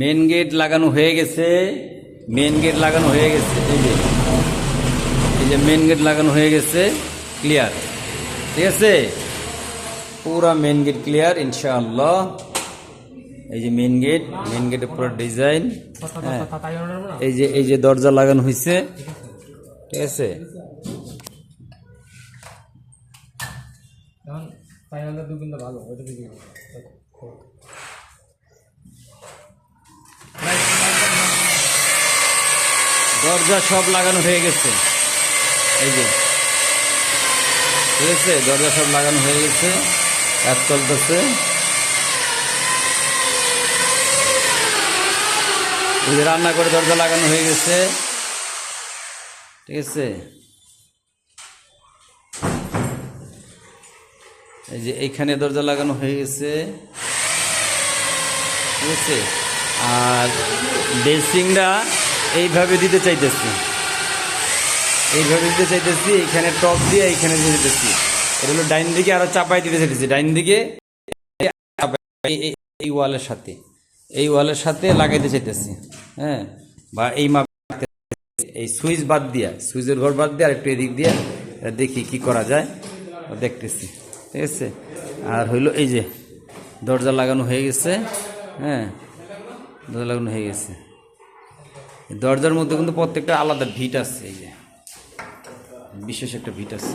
Main gate লাগানো হয়ে গেছে, মেন গেট লাগানো হয়ে গেছে। এই যে মেন গেট লাগানো হয়ে গেছে, ক্লিয়ার। ঠিক আছে, পুরা মেন গেট ক্লিয়ার ইনশাআল্লাহ। এই যে মেন গেট, মেন গেটের পুরো ডিজাইন। হ্যাঁ, এই যে দরজা লাগানো হয়েছে। ঠিক আছে, দরজা সব লাগানো হয়ে গেছে। এই যে, ঠিক আছে, দরজা সব লাগানো হয়ে গেছে, কাজ চলতেছে। এই যে রান্না করে দরজা লাগানো হয়ে গেছে। ঠিক আছে, এই যে এইখানে দরজা লাগানো হয়ে গেছে। ঠিক আছে, আর ড্রেসিংটা এইভাবে দিতে চাইতেছি, এইভাবে দিতে চাইতেছি। এইখানে টপ দিয়ে এইখানে দিয়ে দিতেছি। এটা হলো ডাইন দিকে আরো চাপাই দিতে চাইতেছি, ডাইন দিকে এই ওয়ালের সাথে, এই ওয়ালের সাথে লাগাইতে চাইতেছি। হ্যাঁ, বা এই মাপ, এই সুইচ বাদ দিয়া, সুইচের ঘর বাদ দিয়ে আর একটু এদিক দিয়ে দেখি কি করা যায়, দেখতেছি। ঠিক আছে, আর হইলো এই যে দরজা লাগানো হয়ে গেছে। হ্যাঁ, দরজা লাগানো হয়ে গেছে। দরজার মধ্যে কিন্তু প্রত্যেকটা আলাদা ভিট আছে, এই যে বিশেষ একটা ভিট আছে।